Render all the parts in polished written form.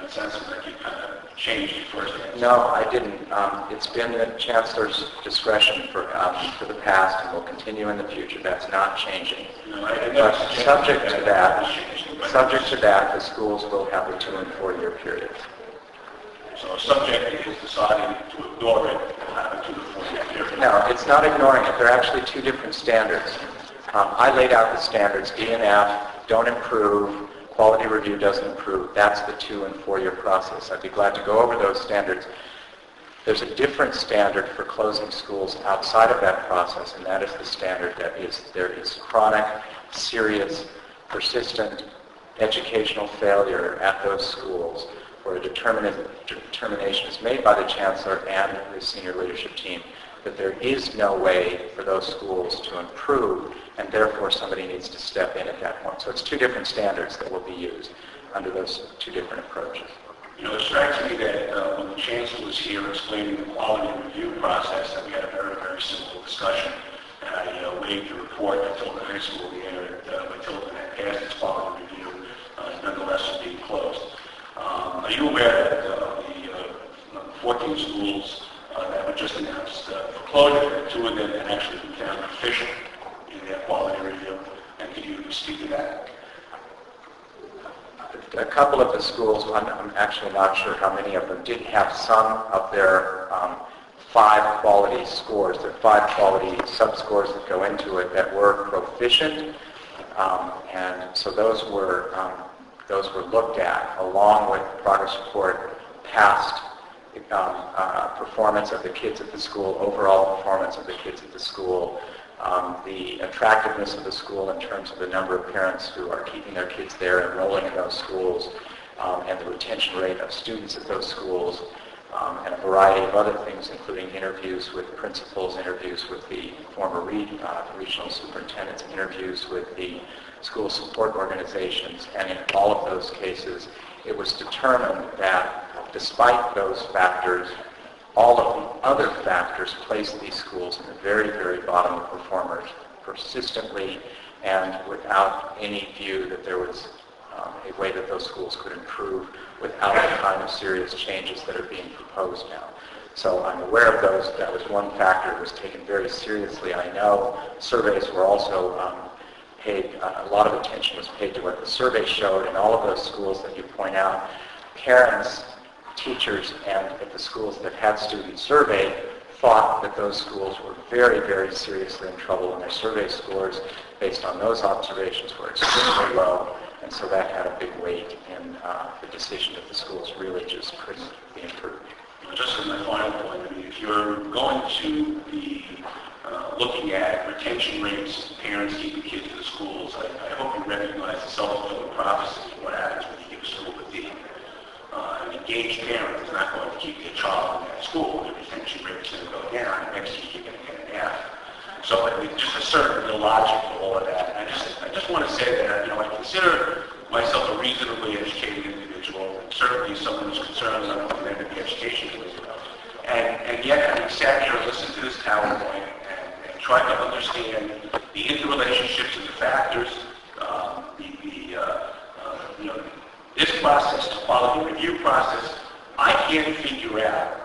It sounds like you kind of changed your first answer. No, I didn't. It's been the Chancellor's discretion for the past and will continue in the future. That's not changing. No, but subject to that, the schools will have a 2- and 4-year period. So a subject is deciding to ignore it will have a 2- to 4-year period. No, it's not ignoring it. They're actually 2 different standards. I laid out the standards. D and F don't improve. Quality review doesn't improve. That's the 2- and 4-year process. I'd be glad to go over those standards. There's a different standard for closing schools outside of that process, and that is the standard that there is chronic, serious, persistent educational failure at those schools where a determination is made by the Chancellor and the senior leadership team that there is no way for those schools to improve, and therefore somebody needs to step in at that point. So it's 2 different standards that will be used under those 2 different approaches. You know, it strikes me that when the Chancellor was here explaining the quality review process, that we had a very, very simple discussion. And I waived the report. I told the high school the until it had passed its quality review, nonetheless was being closed. Are you aware that the 14 schools that were just announced for closure, 2 of them had actually been found deficient in their quality review? And could you speak to that? A couple of the schools, I'm actually not sure how many of them, did have some of their 5 quality scores, their 5 quality sub-scores that go into it that were proficient. And so those were looked at along with the progress report, past performance of the kids at the school, overall performance of the kids at the school, the attractiveness of the school in terms of the number of parents who are keeping their kids there, enrolling in those schools, and the retention rate of students at those schools, and a variety of other things, including interviews with principals, interviews with the former regional superintendents, interviews with the school support organizations, and in all of those cases, it was determined that despite those factors, all of the other factors placed these schools in the very, very bottom of performers persistently and without any view that there was a way that those schools could improve without the kind of serious changes that are being proposed now. So I'm aware of those. That was one factor that was taken very seriously. I know surveys were also paid, a lot of attention was paid to what the survey showed in all of those schools that you point out. Parents, teachers, and at the schools that had students surveyed thought that those schools were very, very seriously in trouble, and their survey scores based on those observations were extremely low, and so that had a big weight in the decision that the schools really just couldn't be improved. Just as my final point, I mean, if you're going to be looking at retention rates, parents keeping kids in the schools, I hope you recognize the self-fulfilling prophecy of what happens when you give a school a D. An engaged parent is not going to keep their child in that school. The retention rate is going to go down, and next year you're going to get an F. So I mean, just a certain illogic to all of that. And I just want to say that, I consider myself a reasonably educated individual, and certainly someone who's concerned about the end of the education system. And yet, having sat here and listened to this PowerPoint and tried to understand the interrelationships and the factors, this process, the quality review process, I can't figure out,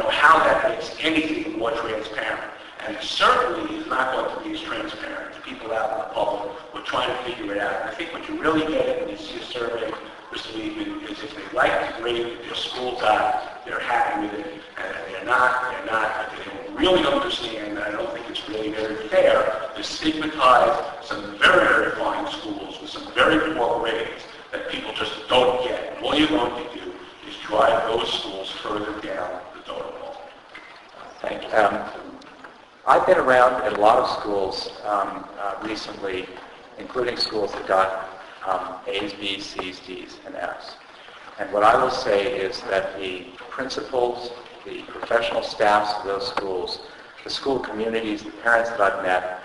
how that makes anything more transparent. And it certainly is not going to be as transparent to people out in the public who are trying to figure it out. And I think what you really get when you see a survey, Mr. Liebman, is if they like the grade that their school got, they're happy with it, and if they're not, if they don't really understand, I don't think it's really very fair to stigmatize some very, very fine schools with some very poor grades that people just don't get. And all you're going to do is drive those schools further down the totem pole. Thank you. I've been around at a lot of schools recently, including schools that got A's, B's, C's, D's, and F's. And what I will say is that the principals, the professional staffs of those schools, the school communities, the parents that I've met,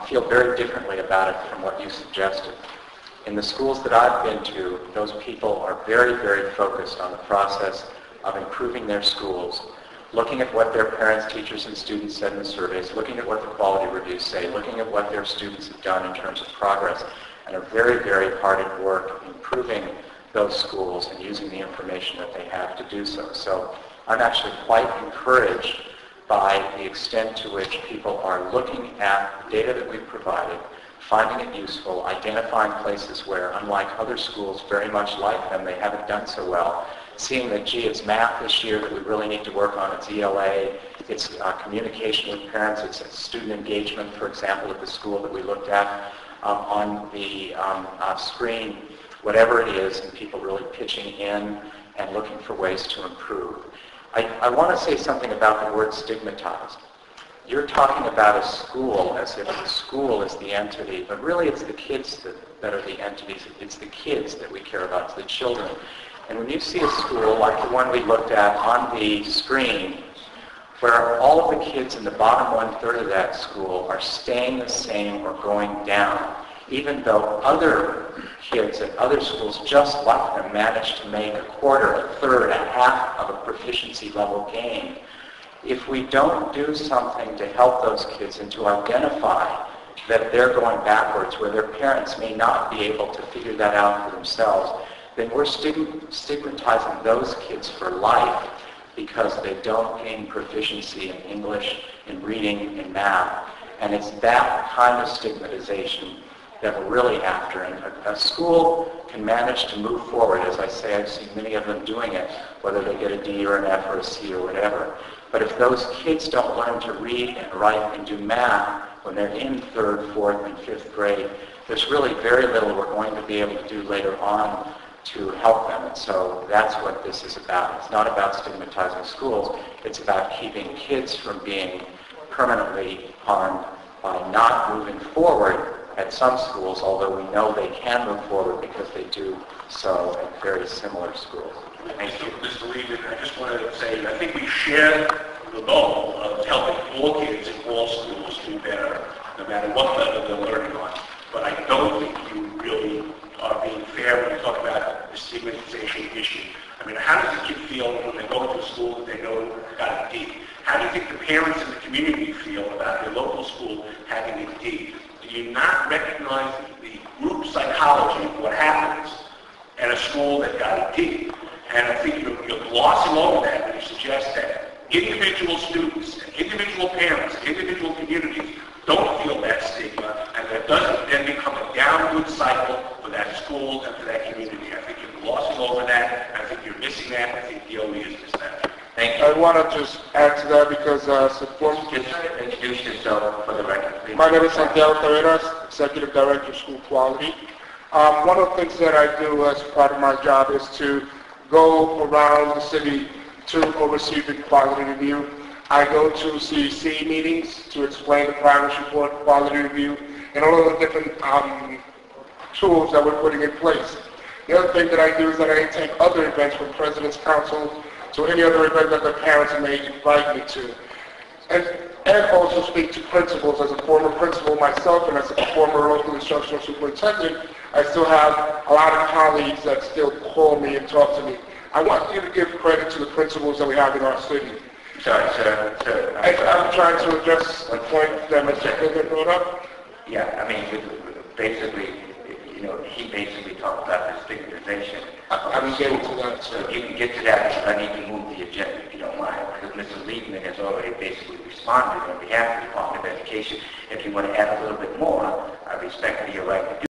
feel very differently about it from what you suggested. In the schools that I've been to, those people are very, very focused on the process of improving their schools, looking at what their parents, teachers, and students said in the surveys, looking at what the quality reviews say, looking at what their students have done in terms of progress, and are very, very hard at work improving those schools and using the information that they have to do so. So I'm actually quite encouraged by the extent to which people are looking at the data that we've provided, finding it useful, identifying places where, unlike other schools very much like them, they haven't done so well, seeing that, gee, it's math this year that we really need to work on, it's ELA, it's communication with parents, it's student engagement, for example, at the school that we looked at on the screen, whatever it is, and people really pitching in and looking for ways to improve. I want to say something about the word stigmatized. You're talking about a school as if the school is the entity, but really it's the kids that are the entities. It's the kids that we care about, it's the children. And when you see a school like the one we looked at on the screen, where all of the kids in the bottom one-third of that school are staying the same or going down, even though other kids at other schools just like them manage to make a quarter, a third, a half of a proficiency level gain. If we don't do something to help those kids and to identify that they're going backwards, where their parents may not be able to figure that out for themselves, then we're stigmatizing those kids for life because they don't gain proficiency in English, in reading, in math. And it's that kind of stigmatization that we're really after. And a school can manage to move forward. As I say, I've seen many of them doing it, whether they get a D or an F or a C or whatever. But if those kids don't learn to read and write and do math when they're in 3rd, 4th, and 5th grade, there's really very little we're going to be able to do later on to help them. And so that's what this is about. It's not about stigmatizing schools. It's about keeping kids from being permanently harmed by not moving forward at some schools, although we know they can move forward because they do so at very similar schools. Thank you, Mr. Liebman. I just want to say, I think we share the goal of helping all kids in all schools do better, no matter what level they're learning on. But I don't think you really are being fair when you talk about the stigmatization issue. I mean, how does a kid feel when they go to a school that they know got a D? How do you think the parents in the community feel about their local school having a D? Do you not recognize the group psychology of what happens at a school that got a D? And I think you're glossing over that when you suggest that individual students, individual parents, individual communities don't feel that stigma, and that doesn't then become a downward cycle for that school and for that community. I think you're glossing over that, and I think you're missing that. I think DOE is missing that. Thank you. I want to just add to that because Just introduce yourself for the record, please. My name is Santiago Taveras, Executive Director of School Quality. One of the things that I do as part of my job is to go around the city to oversee the quality review. I go to CEC meetings to explain the progress report, quality review, and all of the different tools that we're putting in place. The other thing that I do is that I take other events from President's Council to any other event that the parents may invite me to. And also speak to principals. As a former principal myself and as a former local instructional superintendent, I still have a lot of colleagues that still call me and talk to me. I want you to give credit to the principals that we have in our city. Sorry, sir. I'm trying to address the point that Mr. Fidler brought up. Yeah, I mean, basically, he basically talked about the stigmatization. I'm getting to that, So sir. if you can get to that, I need to move the agenda, if you don't mind, because Mr. Liebman has already basically responded on behalf of the Department of Education. If you want to add a little bit more, I respect your right to do